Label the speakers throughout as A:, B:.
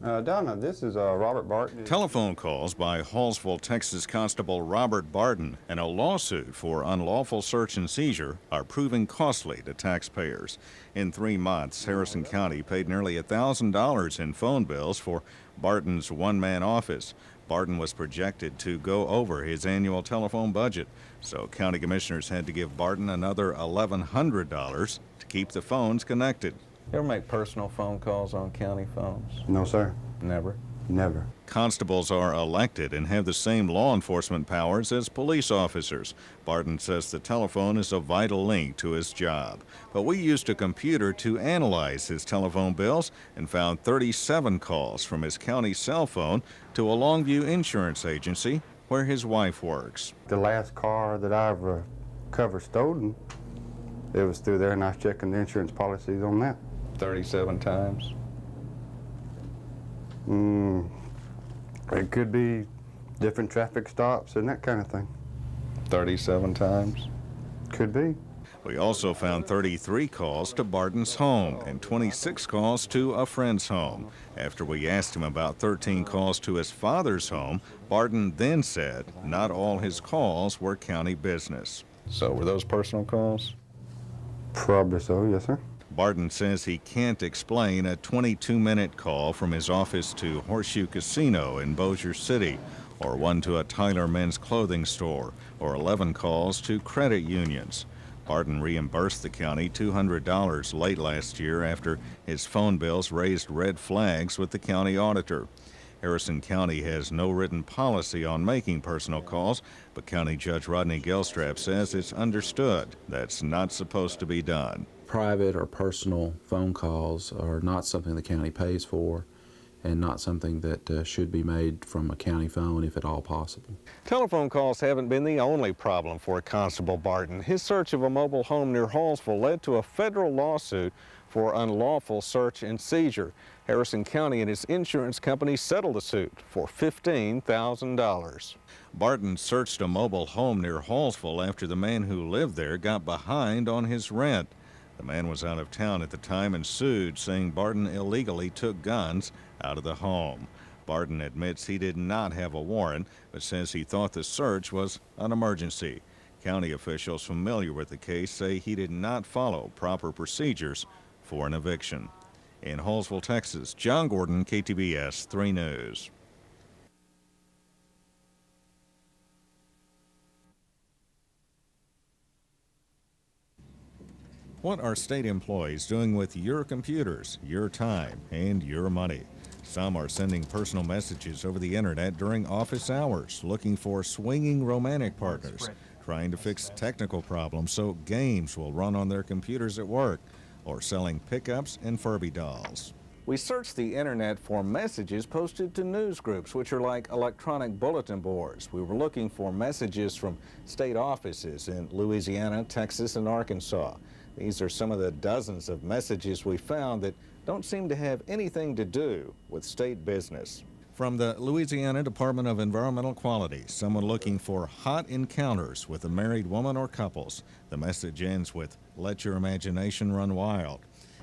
A: Donna, this is Robert Barton.
B: Telephone calls by Hallsville, Texas Constable Robert Barton and a lawsuit for unlawful search and seizure are proving costly to taxpayers. In 3 months, Harrison County paid nearly $1,000 in phone bills for Barton's one-man office. Barton was projected to go over his annual telephone budget, so county commissioners had to give Barton another $1,100 to keep the phones connected.
C: You ever make personal phone calls on county phones?
A: No, sir.
C: Never?
A: Never.
B: Constables are elected and have the same law enforcement powers as police officers. Barton says the telephone is a vital link to his job. But we used a computer to analyze his telephone bills and found 37 calls from his county cell phone to a Longview insurance agency where his wife works.
A: The last car that I ever covered stolen, it was through there, and I was checking the insurance policies on that.
C: 37 times?
A: It could be different traffic stops and that kind of thing.
C: 37 times?
A: Could be.
B: We also found 33 calls to Barton's home and 26 calls to a friend's home. After we asked him about 13 calls to his father's home, Barton then said not all his calls were county business.
C: So were those personal calls?
A: Probably so, yes, sir.
B: Barton says he can't explain a 22-minute call from his office to Horseshoe Casino in Bossier City, or one to a Tyler men's clothing store, or 11 calls to credit unions. Barton reimbursed the county $200 late last year after his phone bills raised red flags with the county auditor. Harrison County has no written policy on making personal calls, but County Judge Rodney Gilstrap says it's understood that's not supposed to be done.
D: Private or personal phone calls are not something the county pays for and not something that should be made from a county phone if at all possible.
C: Telephone calls haven't been the only problem for Constable Barton. His search of a mobile home near Hallsville led to a federal lawsuit for unlawful search and seizure. Harrison County and its insurance company settled the suit for $15,000.
B: Barton searched a mobile home near Hallsville after the man who lived there got behind on his rent. The man was out of town at the time and sued, saying Barton illegally took guns out of the home. Barton admits he did not have a warrant, but says he thought the search was an emergency. County officials familiar with the case say he did not follow proper procedures for an eviction. In Hallsville, Texas, John Gordon, KTBS 3 News. What are state employees doing with your computers, your time, and your money? Some are sending personal messages over the internet during office hours, looking for swinging romantic partners, trying to fix technical problems so games will run on their computers at work, or selling pickups and Furby dolls.
C: We searched the internet for messages posted to news groups, which are like electronic bulletin boards. We were looking for messages from state offices in Louisiana, Texas, and Arkansas. These are some of the dozens of messages we found that don't seem to have anything to do with state business.
B: From the Louisiana Department of Environmental Quality, someone looking for hot encounters with a married woman or couples. The message ends with, "Let your imagination run wild."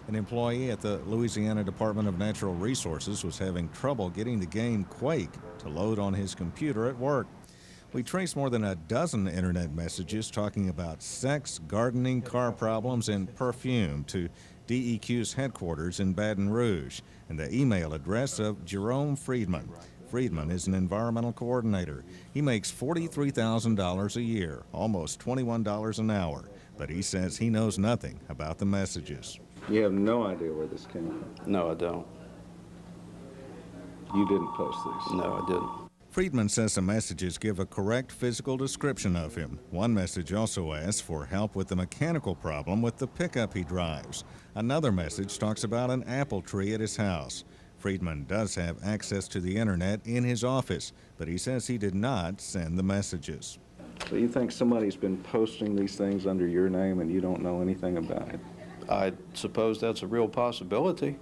B: An employee at the Louisiana Department of Natural Resources was having trouble getting the game Quake to load on his computer at work. We traced more than a dozen internet messages talking about sex, gardening, car problems, and perfume to DEQ's headquarters in Baton Rouge and the email address of Jerome Friedman. Friedman is an environmental coordinator. He makes $43,000 a year, almost $21 an hour, but he says he knows nothing about the messages.
C: You have no idea where this came from?
E: No, I don't.
C: You didn't post these?
E: No, I didn't.
B: Friedman says the messages give a correct physical description of him. One message also asks for help with the mechanical problem with the pickup he drives. Another message talks about an apple tree at his house. Friedman does have access to the internet in his office, but he says he did not send the messages.
C: So you think somebody's been posting these things under your name and you don't know anything about it?
E: I suppose that's a real possibility.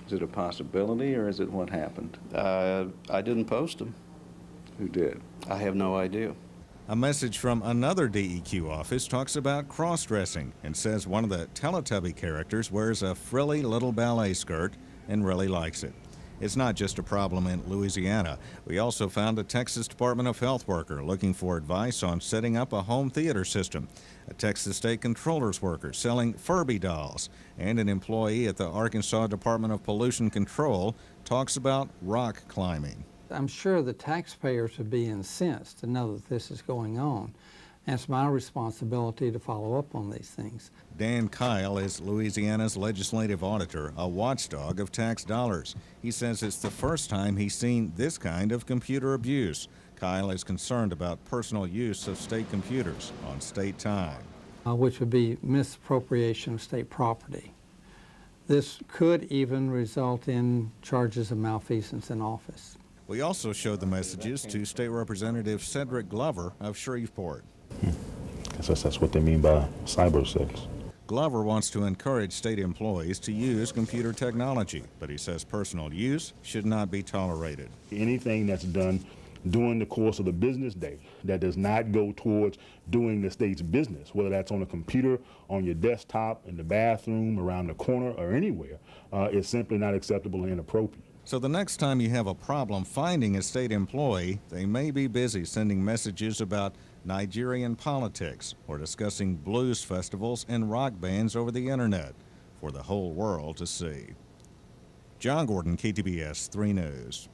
C: Is it a possibility or is it what happened?
E: I didn't post them.
C: Who did?
E: I have no idea.
B: A message from another DEQ office talks about cross-dressing and says one of the Teletubby characters wears a frilly little ballet skirt and really likes it. It's not just a problem in Louisiana. We also found a Texas Department of Health worker looking for advice on setting up a home theater system, a Texas State Controller's worker selling Furby dolls, and an employee at the Arkansas Department of Pollution Control talks about rock climbing.
F: I'm sure the taxpayers would be incensed to know that this is going on. And it's my responsibility to follow up on these things.
B: Dan Kyle is Louisiana's legislative auditor, a watchdog of tax dollars. He says it's the first time he's seen this kind of computer abuse. Kyle is concerned about personal use of state computers on state time.
F: Which would be misappropriation of state property. This could even result in charges of malfeasance in office.
B: We also showed the messages to State Representative Cedric Glover of Shreveport.
G: I guess that's what they mean by cybersecurity.
B: Glover wants to encourage state employees to use computer technology, but he says personal use should not be tolerated.
G: Anything that's done during the course of the business day that does not go towards doing the state's business, whether that's on a computer, on your desktop, in the bathroom, around the corner, or anywhere, is simply not acceptable and inappropriate.
B: So the next time you have a problem finding a state employee, they may be busy sending messages about Nigerian politics or discussing blues festivals and rock bands over the internet for the whole world to see. John Gordon, KTBS 3 News.